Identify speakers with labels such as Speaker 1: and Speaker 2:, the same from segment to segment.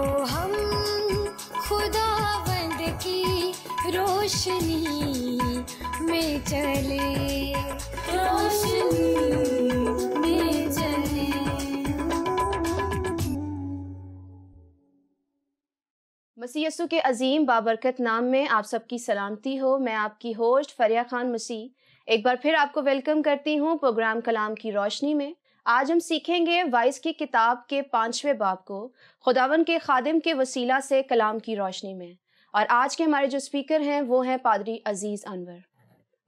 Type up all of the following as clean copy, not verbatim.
Speaker 1: ہم خداوند کی روشنی میں چلے، روشنی میں چلے۔
Speaker 2: مسیح یسوع کے عظیم بابرکت نام میں آپ سب کی سلامتی ہو۔ میں آپ کی ہوسٹ فریہ خان مسیح ایک بار پھر آپ کو ویلکم کرتی ہوں پروگرام کلام کی روشنی میں۔ آج ہم سیکھیں گے وائس کی کتاب کے 5ویں باب کو خداوند کے خادم کے وسیلہ سے کلام کی روشنی میں، اور آج کے ہمارے جو اسپیکر ہیں وہ ہیں پادری عزیز انور۔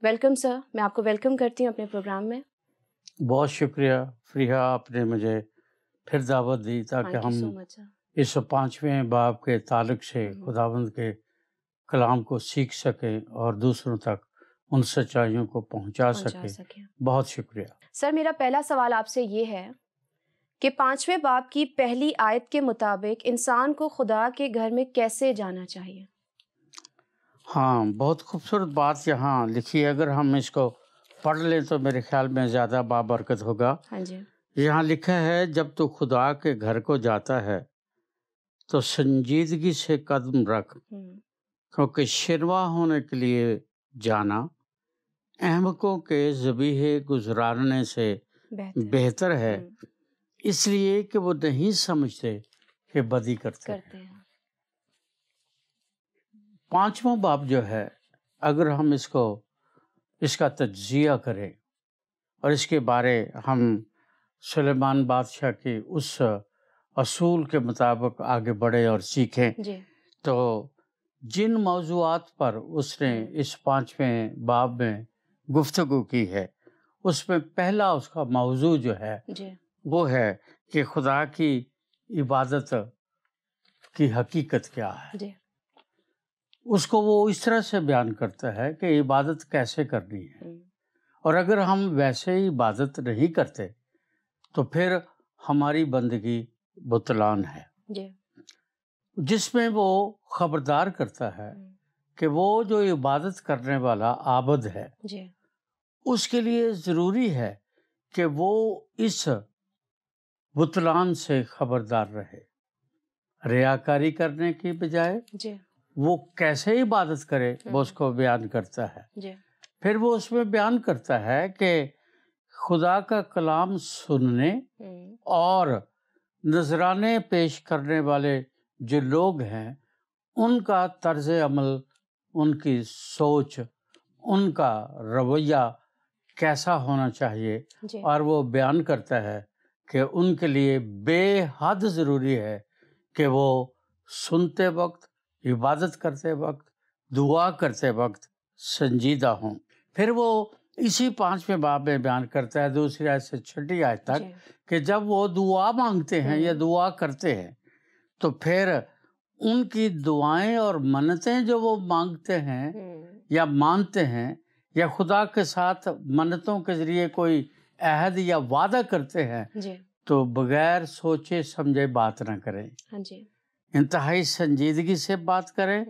Speaker 2: ویلکم سر، میں آپ کو ویلکم کرتی ہوں اپنے پروگرام میں۔
Speaker 3: بہت شکریہ فریہ، آپ نے مجھے پھر دعوت دی تاکہ ہم اس 5ویں باب کے تعلق سے خداوند کے کلام کو سیکھ سکیں اور دوسروں تک ان سچائیوں کو پہنچا سکیں۔ بہت شکریہ
Speaker 2: سر۔ میرا پہلا سوال آپ سے یہ ہے کہ 5ویں باب کی پہلی آیت کے مطابق انسان کو خدا کے گھر میں کیسے جانا چاہیے؟
Speaker 3: ہاں، بہت خوبصورت بات یہاں لکھی ہے، اگر ہم اس کو پڑھ لیں تو میرے خیال میں زیادہ بابرکت ہوگا۔
Speaker 2: ہاں جی۔
Speaker 3: یہاں لکھا ہے جب تو خدا کے گھر کو جاتا ہے تو سنجیدگی سے قدم رکھ، کیونکہ شروا ہونے کے لیے جانا احمقوں کے ذبیحے گزارنے سے بہتر ہے، اس لیے کہ وہ نہیں سمجھتے کہ بدی کرتے ہیں۔ 5واں باب جو ہے، اگر ہم اس کا تجزیہ کریں اور اس کے بارے ہم سلیمان بادشاہ کے اس اصول کے مطابق آگے بڑھیں اور سیکھیں تو جن موضوعات پر اس نے اس 5ویں باب میں گفتگو کی ہے، اس میں پہلا اس کا موضوع جو ہے وہ ہے کہ خدا کی عبادت کی حقیقت کیا ہے۔ اس کو وہ اس طرح سے بیان کرتا ہے کہ عبادت کیسے کرنی ہے، اور اگر ہم ویسے ہی عبادت نہیں کرتے تو پھر ہماری بندگی بطلان ہے، جس میں وہ خبردار کرتا ہے کہ وہ جو عبادت کرنے والا عابد ہے اس کے لیے ضروری ہے کہ وہ اس بطلان سے خبردار رہے، ریاکاری کرنے کی بجائے وہ کیسے عبادت کرے وہ اس کو بیان کرتا ہے۔ پھر وہ اس میں بیان کرتا ہے کہ خدا کا کلام سننے اور نذرانے پیش کرنے والے جو لوگ ہیں ان کا طرز عمل، ان کی سوچ، ان کا رویہ کیسا ہونا چاہیے، اور وہ بیان کرتا ہے کہ ان کے لیے بے حد ضروری ہے کہ وہ سنتے وقت، عبادت کرتے وقت، دعا کرتے وقت سنجیدہ ہوں۔ پھر وہ اسی 5ویں باب میں بیان کرتا ہے 2 آیت سے 6 آیت تک کہ جب وہ دعا مانگتے ہیں یا دعا کرتے ہیں تو پھر ان کی دعائیں اور منتیں جو وہ مانگتے ہیں یا مانتے ہیں یا خدا کے ساتھ منتوں کے ذریعے کوئی عہد یا وعدہ کرتے ہیں تو بغیر سوچے سمجھے بات نہ کریں، انتہائی سنجیدگی سے بات کریں۔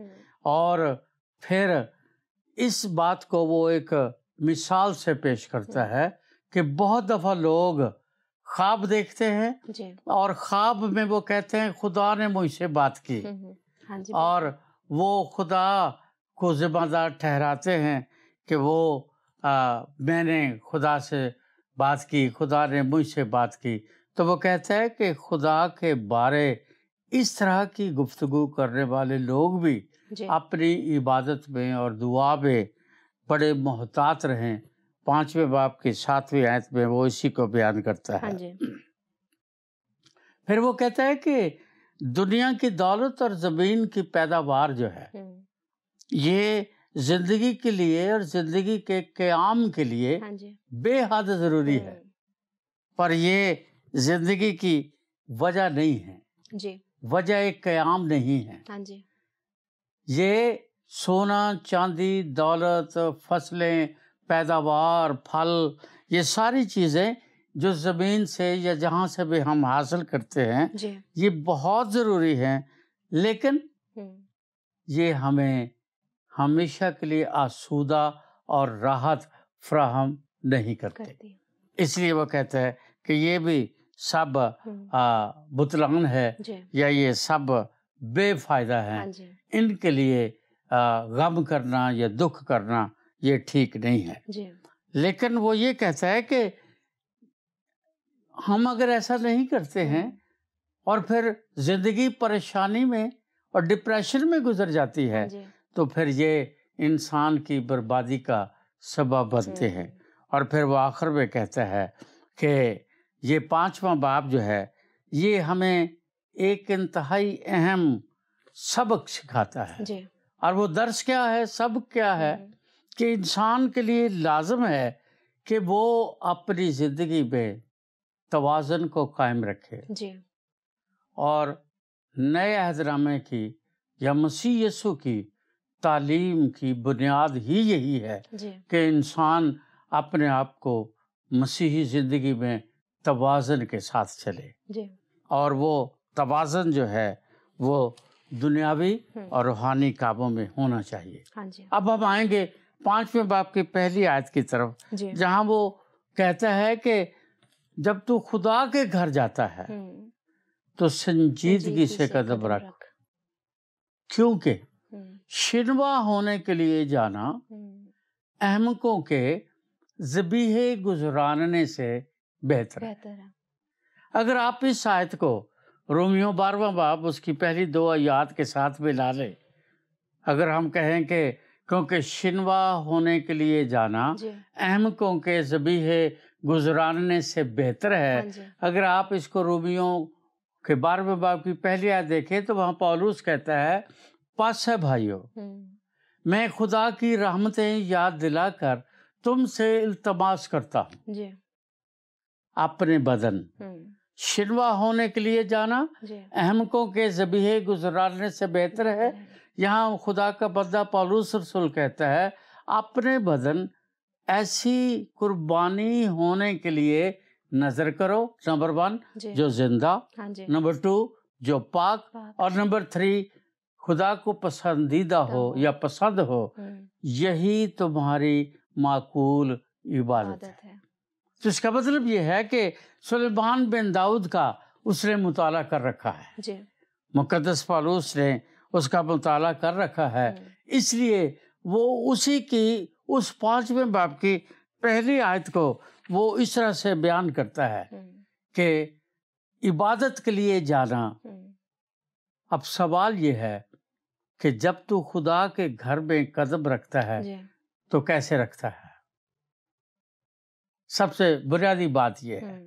Speaker 3: اور پھر اس بات کو وہ ایک مثال سے پیش کرتا ہے کہ بہت دفعہ لوگ خواب دیکھتے ہیں اور خواب میں وہ کہتے ہیں خدا نے مجھ سے بات کی، اور وہ خدا کو ذمہ دار ٹھہراتے ہیں کہ وہ میں نے خدا سے بات کی، خدا نے مجھ سے بات کی۔ تو وہ کہتا ہے کہ خدا کے بارے اس طرح کی گفتگو کرنے والے لوگ بھی اپنی عبادت میں اور دعا میں بڑے محتاط رہیں۔ 5ویں باب کی 7ویں آیت میں وہ اسی کو بیان کرتا ہے۔ پھر وہ کہتا ہے کہ دنیا کی دولت اور زمین کی پیداوار جو ہے یہ زندگی کے لیے اور زندگی کے قیام کے لیے بے حد ضروری ہے، پر یہ زندگی کی وجہ نہیں ہے، وجہ قیام نہیں ہے۔ یہ سونا، چاندی، دولت، فصلیں، پیداوار، پھل، یہ ساری چیزیں جو زمین سے یا جہاں سے بھی ہم حاصل کرتے ہیں یہ بہت ضروری ہیں، لیکن یہ ہمیں ہمیشہ کے لیے آسودہ اور راحت فراہم نہیں کرتے۔ اس لیے وہ کہتا ہے کہ یہ بھی سب بطلان ہے یا یہ سب بے فائدہ ہیں،
Speaker 2: ہاں جی
Speaker 3: ان کے لیے غم کرنا یا دکھ کرنا یہ ٹھیک نہیں ہے۔
Speaker 2: جی
Speaker 3: لیکن وہ یہ کہتا ہے کہ ہم اگر ایسا نہیں کرتے ہیں اور پھر زندگی پریشانی میں اور ڈپریشن میں گزر جاتی ہے
Speaker 2: ہاں جی
Speaker 3: تو پھر یہ انسان کی بربادی کا سبب بنتے ہیں۔ اور پھر وہ آخر میں کہتا ہے کہ یہ 5واں باب جو ہے یہ ہمیں ایک انتہائی اہم سبق سکھاتا ہے،
Speaker 2: جی
Speaker 3: اور وہ درس کیا ہے، سبق کیا ہے کہ انسان کے لیے لازم ہے کہ وہ اپنی زندگی میں توازن کو قائم رکھے،
Speaker 2: جی
Speaker 3: اور نئے عہد نامے کی یا مسیح یسوع کی تعلیم کی بنیاد ہی یہی ہے
Speaker 2: جی
Speaker 3: کہ انسان اپنے آپ کو مسیحی زندگی میں توازن کے ساتھ چلے،
Speaker 2: جی
Speaker 3: اور وہ توازن جو ہے وہ دنیاوی اور روحانی کاموں میں ہونا چاہیے۔
Speaker 2: ہاں جی
Speaker 3: اب ہم آئیں گے 5ویں باب کی پہلی آیت کی طرف،
Speaker 2: جی
Speaker 3: جہاں وہ کہتا ہے کہ جب تو خدا کے گھر جاتا ہے تو سنجیدگی سے قدم رکھ، کیونکہ شنوا ہونے کے لیے جانا احمقوں کے ذبیحے گزراننے سے بہتر ہے۔
Speaker 2: بہتر ہے۔
Speaker 3: اگر آپ اس آیت کو رومیو 12واں باب اس کی پہلی 2 آیات کے ساتھ ملا لیں، اگر ہم کہیں کہ کیونکہ شنوا ہونے کے لیے جانا
Speaker 2: جی
Speaker 3: احمقوں کے ذبیحے گزراننے سے بہتر ہے،
Speaker 2: ہاں جی
Speaker 3: اگر آپ اس کو رومیو کے 12ویں باب کی پہلی آیت دیکھیں تو وہاں پولس کہتا ہے، پس ہے بھائیو میں خدا کی رحمتیں یاد دلا کر تم سے التماس کرتا ہوں،
Speaker 2: جی
Speaker 3: اپنے بدن شنوا ہونے کے لیے جانا
Speaker 2: جی
Speaker 3: احمقوں کے ذبیحے گزراننے سے بہتر ہے۔ یہاں خدا کا بندہ پولس رسول کہتا ہے اپنے بدن ایسی قربانی ہونے کے لیے نظر کرو، نمبر 1
Speaker 2: جی
Speaker 3: جو زندہ،
Speaker 2: ہاں جی
Speaker 3: نمبر 2 جو پاک،
Speaker 2: پاک۔
Speaker 3: اور نمبر 3 خدا کو پسندیدہ ہو یا پسند ہو، یہی تمہاری معقول عبادت ہے۔ تو اس کا مطلب یہ ہے کہ سلیمان بن داؤد کا اس نے مطالعہ کر رکھا ہے،
Speaker 2: جی
Speaker 3: مقدس پولس نے اس کا مطالعہ کر رکھا ہے، اس لیے وہ اسی کی اس 5ویں باب کی پہلی آیت کو وہ اس طرح سے بیان کرتا ہے کہ عبادت کے لیے جانا۔ اب سوال یہ ہے کہ جب تو خدا کے گھر میں قدم رکھتا ہے
Speaker 2: جی
Speaker 3: تو کیسے رکھتا ہے؟ سب سے بنیادی بات یہ ہے،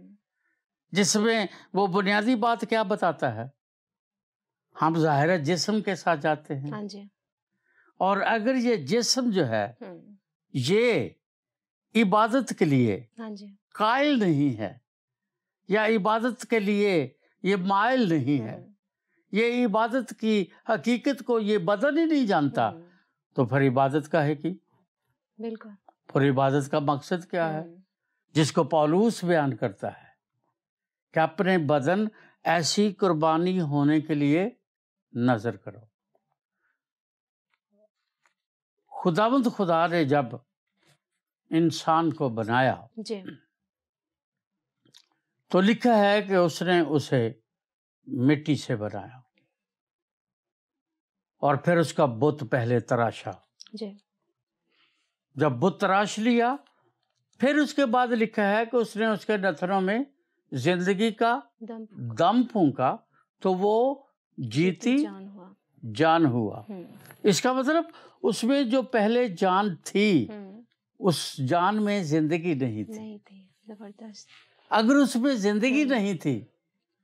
Speaker 3: جس میں وہ بنیادی بات کیا بتاتا ہے؟ ہم ظاہر جسم کے ساتھ جاتے ہیں،
Speaker 2: ہاں جی
Speaker 3: اور اگر یہ جسم جو ہے یہ عبادت کے لیے
Speaker 2: ہاں جی
Speaker 3: قائل نہیں ہے یا عبادت کے لیے یہ مائل نہیں ہے، یہ عبادت کی حقیقت کو یہ بدن ہی نہیں جانتا، تو پھر عبادت کا ہے کی؟
Speaker 2: بالکل۔
Speaker 3: پھر عبادت کا مقصد کیا ہے؟ جس کو پولس بیان کرتا ہے کہ اپنے بدن ایسی قربانی ہونے کے لیے نظر کرو۔ خداوند خدا نے جب انسان کو بنایا
Speaker 2: جی
Speaker 3: تو لکھا ہے کہ اس نے اسے مٹی سے بنایا، اور پھر اس کا بت پہلے تراشا،
Speaker 2: جی
Speaker 3: جب بت تراش لیا پھر اس کے بعد لکھا ہے کہ اس نے اس کے نتنوں میں زندگی کا دم پھونکا تو وہ جیتی جان ہوا۔ اس کا مطلب اس میں جو پہلے جان تھی اس جان میں زندگی نہیں تھی۔
Speaker 2: زبردست۔
Speaker 3: اگر اس میں زندگی نہیں تھی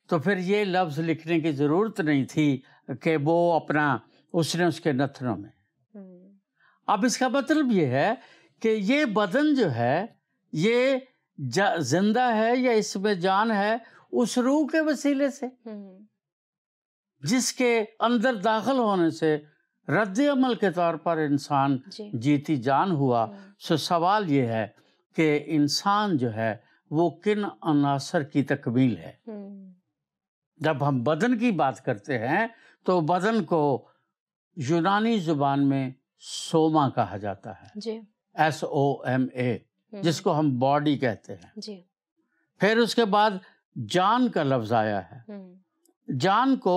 Speaker 3: تو پھر یہ لفظ لکھنے کی ضرورت نہیں تھی کہ وہ اپنا اس نے اس کے نتنوں میں۔ اب اس کا مطلب یہ ہے کہ یہ بدن جو ہے یہ زندہ ہے یا اس میں جان ہے اس روح کے وسیلے سے، جس کے اندر داخل ہونے سے رد عمل کے طور پر انسان جیتی جان ہوا۔ سو سوال یہ ہے کہ انسان جو ہے وہ کن عناصر کی تکمیل ہے؟ جب ہم بدن کی بات کرتے ہیں تو بدن کو یونانی زبان میں سوما کہا جاتا ہے،
Speaker 2: جی
Speaker 3: SOMA، جس کو ہم باڈی کہتے ہیں۔
Speaker 2: جی
Speaker 3: پھر اس کے بعد جان کا لفظ آیا ہے، جان کو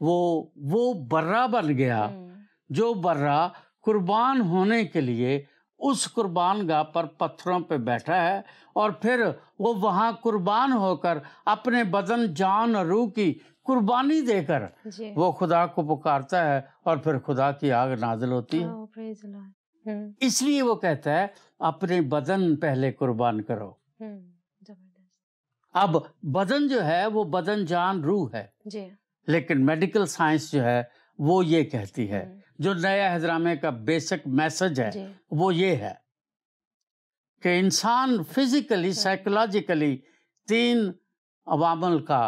Speaker 3: وہ برہ بن گیا، جو برہ قربان ہونے کے لیے اس قربان گاہ پر پتھروں پہ بیٹھا ہے، اور پھر وہ وہاں قربان ہو کر اپنے بدن، جان اور روح کی قربانی دے کر
Speaker 2: جی
Speaker 3: وہ خدا کو پکارتا ہے، اور پھر خدا کی آگ نازل ہوتی ہے۔
Speaker 2: Oh, praise the Lord.
Speaker 3: اس لیے وہ کہتا ہے اپنے بدن پہلے قربان کرو۔
Speaker 2: زبردست۔
Speaker 3: اب بدن جو ہے وہ بدن، جان، روح ہے،
Speaker 2: جی
Speaker 3: لیکن میڈیکل سائنس جو ہے وہ یہ کہتی ہے، جو نیا ہجرامے کا بیسک میسج ہے
Speaker 2: جی
Speaker 3: وہ یہ ہے کہ انسان فزیکلی، سائیکولوجیکلی 3 عوامل کا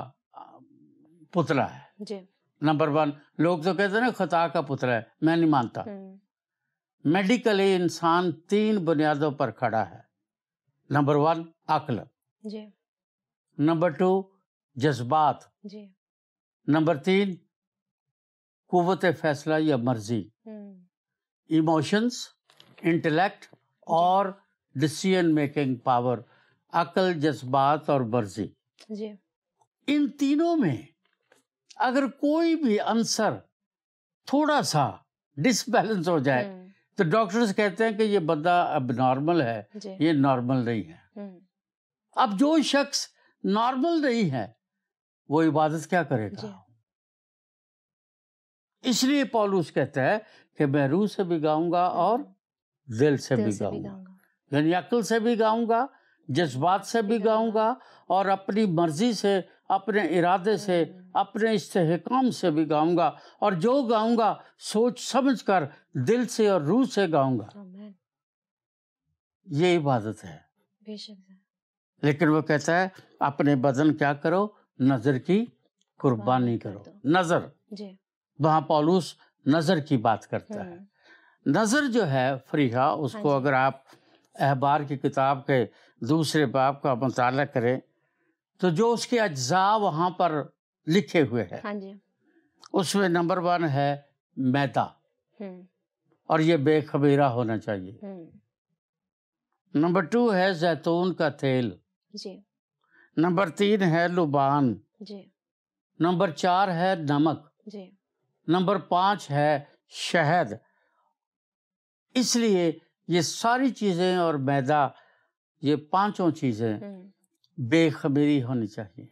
Speaker 3: پتلا ہے۔
Speaker 2: جی
Speaker 3: نمبر 1، لوگ تو کہتے ہیں نا خطا کا پتلا ہے، میں نہیں مانتا۔ میڈیکلی انسان 3 بنیادوں پر کھڑا ہے۔ نمبر 1 عقل،
Speaker 2: جی
Speaker 3: نمبر 2 جذبات،
Speaker 2: جی
Speaker 3: نمبر 3 قوت فیصلہ یا مرضی، ایموشنز، انٹلیکٹ اور ڈیسیژن میکنگ پاور، عقل، جذبات اور مرضی۔
Speaker 2: جی
Speaker 3: ان تینوں میں اگر کوئی بھی عنصر تھوڑا سا ڈس بیلنس ہو جائے تو ڈاکٹرز کہتے ہیں کہ یہ بندہ اب نارمل ہے،
Speaker 2: جی
Speaker 3: یہ نارمل نہیں ہے۔ اب جو شخص نارمل نہیں ہے وہ عبادت کیا کرے
Speaker 2: جی
Speaker 3: گا؟ اس لیے پولس کہتا ہے کہ میں روح سے بھی گاؤں گا اور دل سے بھی گاؤں گا، یعنی عقل سے بھی گاؤں گا، جذبات سے بھی گاؤں گا، اور اپنی مرضی سے، اپنے ارادے سے، اپنے استحکام سے بھی گاؤں گا، اور جو گاؤں گا سوچ سمجھ کر دل سے اور روح سے گاؤں گا۔
Speaker 2: آمین۔
Speaker 3: یہ عبادت ہے۔
Speaker 2: بے شک۔
Speaker 3: لیکن وہ کہتا ہے اپنے بدن کیا کرو؟ نظر کی قربانی کرو۔ نظر،
Speaker 2: جی
Speaker 3: وہاں پولس نظر کی بات کرتا ہے۔ نظر جو ہے فریحہ، اس کو اگر آپ احبار کی کتاب کے 2 باب کا مطالعہ کریں تو جو اس کے اجزاء وہاں پر لکھے ہوئے ہیں،
Speaker 2: ہاں جی
Speaker 3: اس میں نمبر 1 ہے میدا، اور یہ بے خمیرہ ہونا چاہیے۔ نمبر 2 ہے زیتون کا تیل،
Speaker 2: جی
Speaker 3: نمبر 3 ہے لبان،
Speaker 2: جی
Speaker 3: نمبر 4 ہے نمک،
Speaker 2: جی
Speaker 3: نمبر 5 ہے شہد۔ اس لیے یہ ساری چیزیں اور میدا، یہ 5 چیزیں بے خمیری ہونی چاہیے،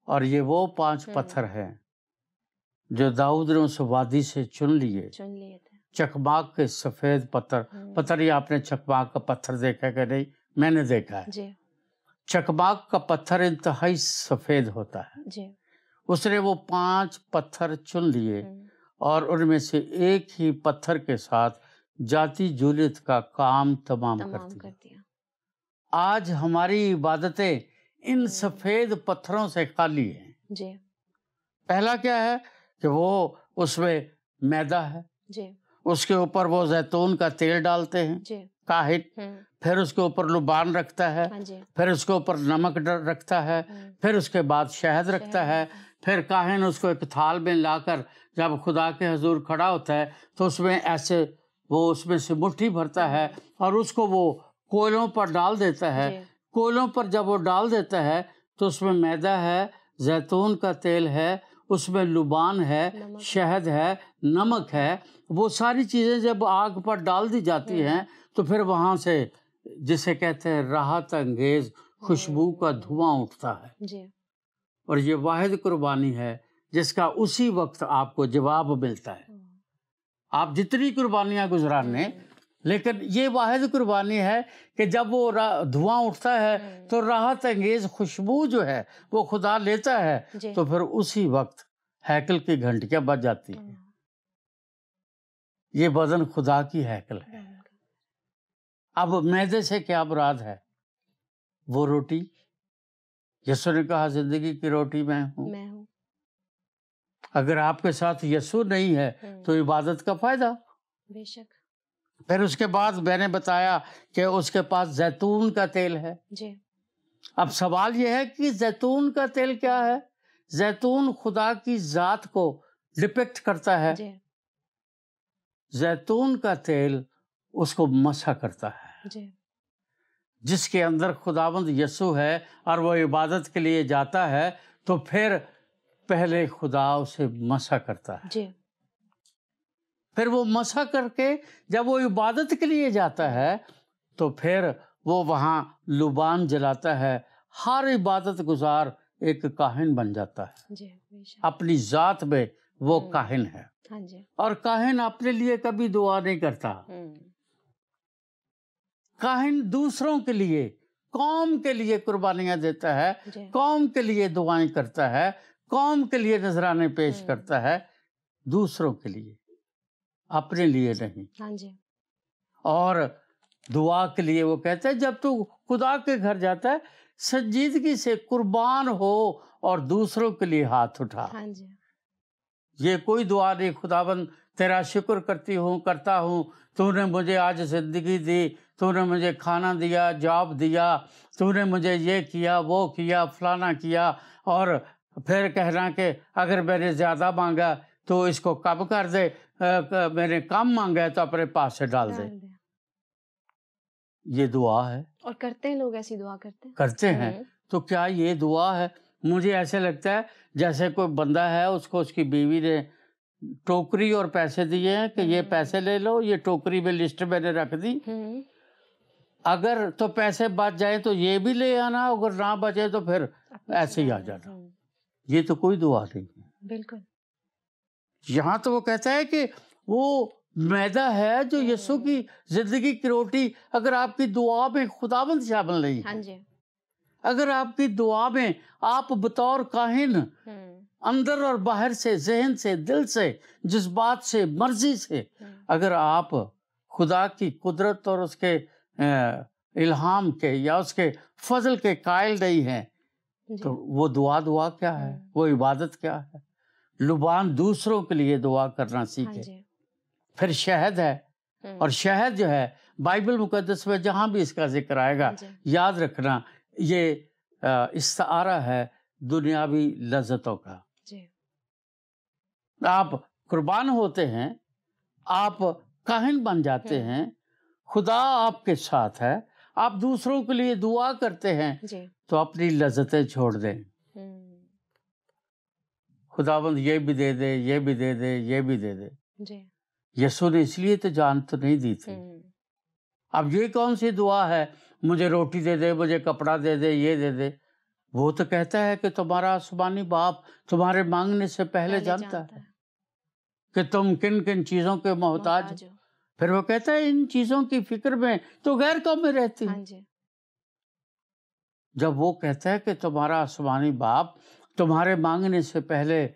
Speaker 3: اور یہ وہ 5 پتھر ہیں جو داؤد نے اس وادی سے چن لیے
Speaker 2: تھے۔
Speaker 3: چکماک کے سفید پتھر۔ پتہ نہیں آپ نے چکماک کا پتھر دیکھا کہ نہیں؟ میں نے دیکھا ہے۔
Speaker 2: جی
Speaker 3: چکماک کا پتھر انتہائی سفید ہوتا ہے۔
Speaker 2: جی
Speaker 3: اس نے وہ 5 پتھر چن لیے، اور ان میں سے ایک ہی پتھر کے ساتھ جاتی جولیت کا کام تمام کر دیا۔ آج ہماری عبادتیں ان سفید پتھروں سے خالی ہیں۔
Speaker 2: جی
Speaker 3: پہلا کیا ہے کہ وہ اس میں میدا ہے،
Speaker 2: جی
Speaker 3: اس کے اوپر وہ زیتون کا تیل ڈالتے ہیں
Speaker 2: جی
Speaker 3: کاہن، پھر اس کے اوپر لبان رکھتا ہے،
Speaker 2: ہاں جی
Speaker 3: پھر اس کے اوپر نمک رکھتا ہے، پھر اس کے بعد شہد رکھتا ہے، پھر کاہن اس کو ایک تھال میں لا کر جب خدا کے حضور کھڑا ہوتا ہے تو اس میں ایسے وہ اس میں سے مٹھی بھرتا ہے اور اس کو وہ کوئلوں پر ڈال دیتا ہے۔ کوئلوں پر جب وہ ڈال دیتا ہے تو اس میں میدا ہے، زیتون کا تیل ہے، اس میں لبان ہے، شہد ہے، نمک ہے۔ وہ ساری چیزیں جب آگ پر ڈال دی جاتی ہیں تو پھر وہاں سے جسے کہتے ہیں راحت انگیز خوشبو کا دھواں اٹھتا ہے،
Speaker 2: جی
Speaker 3: اور یہ واحد قربانی ہے جس کا اسی وقت آپ کو جواب ملتا ہے۔ آپ جتنی قربانیاں گزارنے، لیکن یہ واحد قربانی ہے کہ جب وہ دھواں اٹھتا ہے تو راحت انگیز خوشبو جو ہے وہ خدا لیتا ہے، تو پھر اسی وقت ہیکل کی گھنٹیاں بج جاتی ہیں۔ یہ بدن خدا کی ہیکل ہے۔ اب میدے سے کیا مراد ہے؟ وہ روٹی، یسوع نے کہا زندگی کی روٹی میں ہوں۔ اگر آپ کے ساتھ یسوع نہیں ہے تو عبادت کا فائدہ؟
Speaker 2: بے شک۔
Speaker 3: پھر اس کے بعد میں نے بتایا کہ اس کے پاس زیتون کا تیل ہے۔
Speaker 2: جی
Speaker 3: اب سوال یہ ہے کہ زیتون کا تیل کیا ہے؟ زیتون خدا کی ذات کو ڈپکٹ کرتا ہے۔
Speaker 2: جی
Speaker 3: زیتون کا تیل اس کو مسح کرتا ہے۔
Speaker 2: جی
Speaker 3: جس کے اندر خداوند یسوع ہے اور وہ عبادت کے لیے جاتا ہے تو پھر پہلے خدا اسے مسح کرتا ہے،
Speaker 2: جی
Speaker 3: پھر وہ مسح کر کے جب وہ عبادت کے لیے جاتا ہے تو پھر وہ وہاں لبان جلاتا ہے. ہر عبادت گزار ایک کاہن بن جاتا ہے،
Speaker 2: جی بے شک.
Speaker 3: اپنی ذات میں وہ کاہن ہے.
Speaker 2: ہاں جی.
Speaker 3: اور کاہن اپنے لیے کبھی دعا نہیں کرتا، کاہن دوسروں کے لیے، قوم کے لیے قربانیاں دیتا ہے،
Speaker 2: جی
Speaker 3: قوم کے لیے دعائیں کرتا ہے، قوم کے لیے نذرانے پیش کرتا ہے، دوسروں کے لیے، اپنے لیے نہیں.
Speaker 2: ہاں جی.
Speaker 3: اور دعا کے لیے وہ کہتا ہے جب تو خدا کے گھر جاتا ہے سنجیدگی سے قربان ہو اور دوسروں کے لیے ہاتھ اٹھا.
Speaker 2: ہاں جی.
Speaker 3: یہ کوئی دعا نہیں خداوند تیرا شکر کرتا ہوں تو نے مجھے آج زندگی دی، تو نے مجھے کھانا دیا، جاب دیا، تو نے مجھے یہ کیا، وہ کیا، فلانا کیا، اور پھر کہنا کہ اگر میں نے زیادہ مانگا تو اس کو کم کر دے، میں نے کم مانگا ہے تو اپنے پاس سے ڈال دے. یہ دعا ہے.
Speaker 2: اور کرتے ہیں لوگ ایسی دعا
Speaker 3: کرتے ہیں. تو کیا یہ دعا ہے؟ مجھے ایسے لگتا ہے جیسے کوئی بندہ ہے، اس کو اس کی بیوی نے ٹوکری اور پیسے دیے ہیں کہ یہ پیسے لے لو، یہ ٹوکری میں لسٹ میں نے رکھ دی، اگر تو پیسے بچ جائے تو یہ بھی لے آنا، اگر نہ بچے تو پھر ایسے ہی آ جانا. یہ تو کوئی دعا نہیں ہے.
Speaker 2: بالکل.
Speaker 3: یہاں تو وہ کہتا ہے کہ وہ میدہ ہے جو یسوع کی زندگی کی روٹی، اگر آپ کی دعا میں خداوند شامل نہیں
Speaker 2: ہاں
Speaker 3: ہے،
Speaker 2: جی.
Speaker 3: اگر آپ کی دعا میں آپ بطور کاہن اندر اور باہر سے، ذہن سے، دل سے، جذبات سے، مرضی سے اگر آپ خدا کی قدرت اور اس کے الہام کے یا اس کے فضل کے قائل نہیں ہیں تو وہ دعا کیا ہے؟ وہ عبادت کیا ہے؟ لبان دوسروں کے لیے دعا کرنا سیکھے. پھر شہد ہے، اور شہد جو ہے بائبل مقدس میں جہاں بھی اس کا ذکر آئے گا یاد رکھنا یہ استعارہ ہے دنیاوی لذتوں کا. آپ قربان ہوتے ہیں، آپ کاہن بن جاتے ہیں، خدا آپ کے ساتھ ہے، آپ دوسروں کے لیے دعا کرتے ہیں تو اپنی لذتیں چھوڑ دیں. خداوند یہ بھی دے دے، یہ بھی دے دے، یہ بھی دے دے. یسوع نے اس لیے تو جان تو نہیں دی تھی. اب یہ کون سی دعا ہے مجھے روٹی دے دے، مجھے کپڑا دے دے، یہ دے دے؟ وہ تو کہتا ہے کہ تمہارا آسمانی باپ تمہارے مانگنے سے پہلے جانتا ہے کہ تم کن کن چیزوں کے محتاج ہو. پھر وہ کہتا ہے ان چیزوں کی فکر میں تو غیر قومیں رہتی ہیں. جب وہ کہتا ہے کہ تمہارا آسمانی باپ تمہارے مانگنے سے پہلے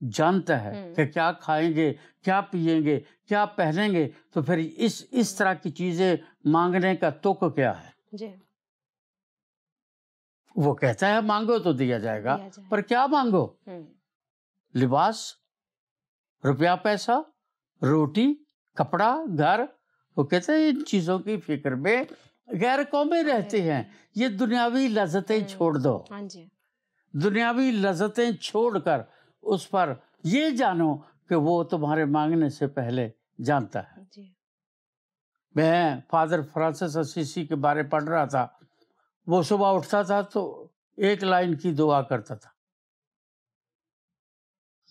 Speaker 3: جانتا ہے کہ کیا کھائیں گے، کیا پیئیں گے، کیا پہنیں گے، تو پھر اس طرح کی چیزیں مانگنے کا تک کیا ہے؟ وہ کہتا ہے مانگو تو دیا جائے گا، پر کیا مانگو؟ لباس، روپیہ پیسہ، روٹی، کپڑا، گھر. وہ کہتے ہیں ان چیزوں کی فکر میں غیر قومیں رہتی ہیں. یہ دنیاوی لذتیں چھوڑ دو. دنیاوی لذتیں چھوڑ کر اس پر یہ جانو کہ وہ تمہارے مانگنے سے پہلے جانتا ہے. میں فادر فرانسس اسیسی کے بارے پڑھ رہا تھا. وہ صبح اٹھتا تھا تو 1 لائن کی دعا کرتا تھا.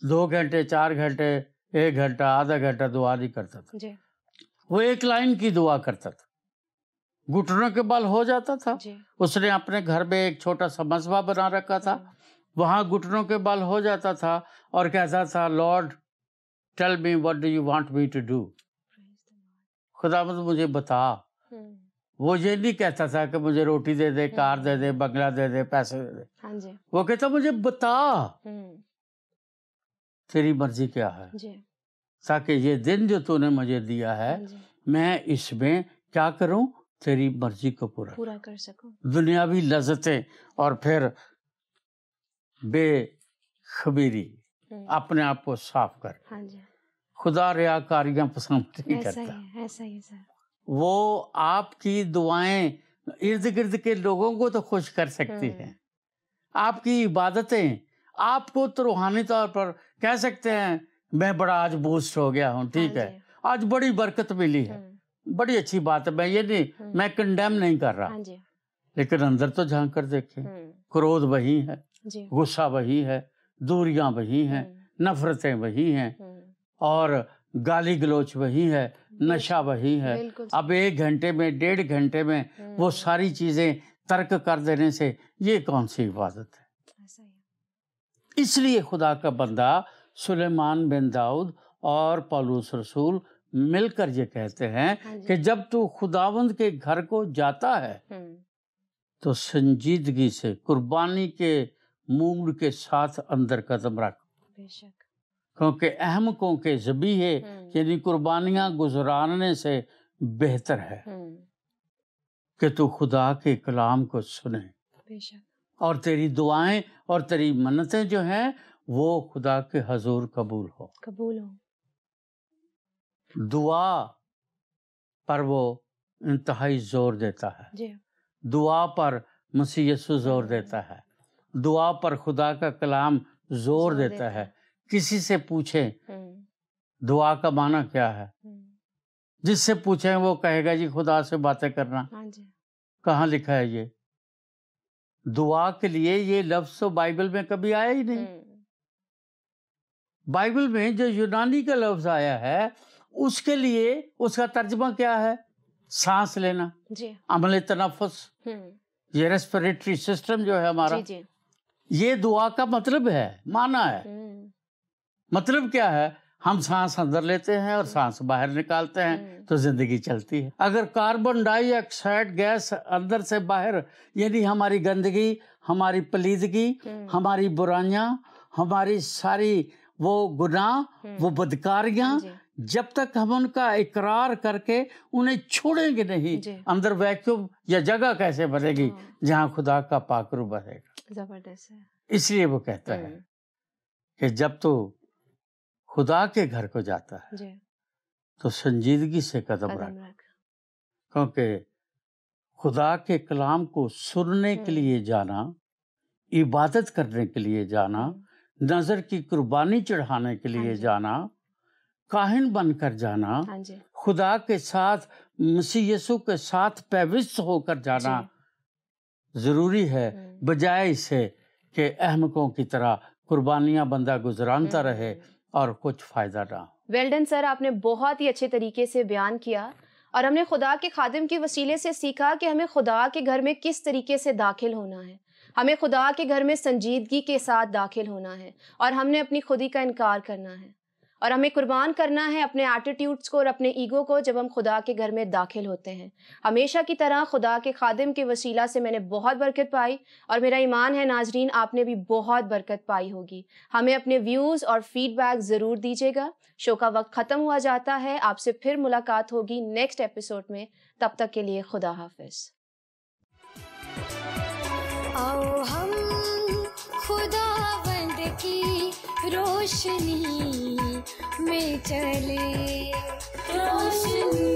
Speaker 3: 2 گھنٹے، 4 گھنٹے، 1 گھنٹہ، آدھا گھنٹہ دعا نہیں کرتا تھا. وہ 1 لائن کی دعا کرتا تھا. گھٹنوں کے بل ہو جاتا تھا. اس نے اپنے گھر میں ایک چھوٹا سا مذبح بنا رکھا تھا. وہاں گھٹنوں کے بل ہو جاتا تھا اور کہتا تھا lord tell me what do you want me to do. خداوند مجھے بتا. وہ یہ نہیں کہتا تھا کہ مجھے روٹی دے دے، کار دے دے، بنگلہ دے دے، پیسے دے دے. وہ کہتا مجھے بتا تیری مرضی کیا ہے، تاکہ یہ دن جو تو نے مجھے دیا ہے میں اس میں کیا کروں؟ تیری مرضی کو پورا
Speaker 2: کر سکوں.
Speaker 3: دنیاوی لذتیں اور پھر بے خبیری، اپنے آپ کو صاف کر. خدا ریاکاریاں پسند نہیں کرتا.
Speaker 2: ایسا ہی سر.
Speaker 3: وہ آپ کی دعائیں ارد گرد کے لوگوں کو تو خوش کر سکتی ہیں. آپ کی عبادتیں آپ کو تو روحانی طور پر کہہ سکتے ہیں میں بڑا آج بوسٹ ہو گیا ہوں، ٹھیک ہے، آج بڑی برکت ملی ہے، بڑی اچھی بات ہے. میں یہ نہیں، میں کنڈیم نہیں کر رہا، لیکن اندر تو جھانک کر دیکھیں. کرودھ وہی ہے، غصہ وہی ہے، دوریاں وہی ہیں، نفرتیں وہی ہیں، اور گالی گلوچ وہی ہے، نشہ وہی ہے۔
Speaker 2: بالکل
Speaker 3: اب 1 گھنٹے میں 1.5 گھنٹے میں وہ ساری چیزیں ترک کر دینے سے یہ کون سی عبادت ہے؟
Speaker 2: ایسا ہی ہے۔
Speaker 3: اس لیے خدا کا بندہ سلیمان بن داؤد اور پولس رسول مل کر یہ کہتے ہیں کہ جب تو خداوند کے گھر کو جاتا ہے تو سنجیدگی سے قربانی کے موڈ کے ساتھ اندر قدم رکھ،
Speaker 2: بے شک،
Speaker 3: کیونکہ احمقوں کے ذبیحے یعنی قربانیاں گزارنے سے بہتر ہے کہ تو خدا کے کلام کو سنے،
Speaker 2: بے شک،
Speaker 3: اور تیری دعائیں اور تیری منتیں جو ہیں وہ خدا کے حضور قبول ہو۔
Speaker 2: قبول ہو۔
Speaker 3: دعا پر وہ انتہائی زور دیتا ہے،
Speaker 2: جی،
Speaker 3: دعا پر مسیح یسوع زور دیتا ہے، دعا پر خدا کا کلام زور دیتا ہے۔ کسی سے پوچھیں دعا کا معنی کیا ہے، جس سے پوچھیں وہ کہے گا جی خدا سے باتیں کرنا۔
Speaker 2: ہاں جی،
Speaker 3: کہاں لکھا ہے یہ؟ دعا کے لیے یہ لفظ تو بائبل میں کبھی آیا ہی نہیں۔ بائبل میں جو یونانی کا لفظ آیا ہے اس کے لیے اس کا ترجمہ کیا ہے؟ سانس لینا،
Speaker 2: جی،
Speaker 3: عمل تنفس، یہ ریسپریٹری سسٹم جو ہے ہمارا،
Speaker 2: جی،
Speaker 3: یہ دعا کا مطلب ہے، معنی ہے۔ مطلب کیا ہے؟ ہم سانس اندر لیتے ہیں اور سانس باہر نکالتے ہیں تو زندگی چلتی ہے۔ اگر کاربن ڈائی آکسائڈ گیس اندر سے باہر، یعنی ہماری گندگی، ہماری پلیدگی، ہماری برائیاں، ہماری ساری وہ گناہ، وہ بدکاریاں، جب تک ہم ان کا اقرار کر کے انہیں چھوڑیں گے نہیں، اندر ویکیوم یا جگہ کیسے بنے گی جہاں خدا کا پاک روح بنے گا؟
Speaker 2: زبردست ہے۔
Speaker 3: اس لیے وہ کہتا ہے کہ جب تو خدا کے گھر کو جاتا ہے تو سنجیدگی سے قدم رکھ، کیونکہ خدا کے کلام کو سننے کے لیے جانا، عبادت کرنے کے لیے جانا، نظر کی قربانی چڑھانے کے لیے جانا، کاہن بن کر جانا، خدا کے ساتھ مسیح یسوع کے ساتھ پیوست ہو کر جانا ضروری ہے، بجائے اسے کہ احمقوں کی طرح قربانیاں بندہ گزرانتا رہے اور کچھ فائدہ نہ ہو۔
Speaker 2: ویل ڈن سر، آپ نے بہت ہی اچھے طریقے سے بیان کیا، اور ہم نے خدا کے خادم کے وسیلے سے سیکھا کہ ہمیں خدا کے گھر میں کس طریقے سے داخل ہونا ہے، ہمیں خدا کے گھر میں سنجیدگی کے ساتھ داخل ہونا ہے، اور ہم نے اپنی خودی کا انکار کرنا ہے، اور ہمیں قربان کرنا ہے اپنے ایٹیٹیوڈز کو اور اپنے ایگو کو جب ہم خدا کے گھر میں داخل ہوتے ہیں۔ ہمیشہ کی طرح خدا کے خادم کے وسیلہ سے میں نے بہت برکت پائی، اور میرا ایمان ہے ناظرین آپ نے بھی بہت برکت پائی ہوگی۔ ہمیں اپنے ویوز اور فیڈ بیک ضرور دیجیے گا۔ شو کا وقت ختم ہوا جاتا ہے، آپ سے پھر ملاقات ہوگی نیکسٹ ایپیسوڈ میں، تب تک کے لیے خدا حافظ۔
Speaker 1: آؤ ہم خداوند کی روشنی میں چلے، روشنی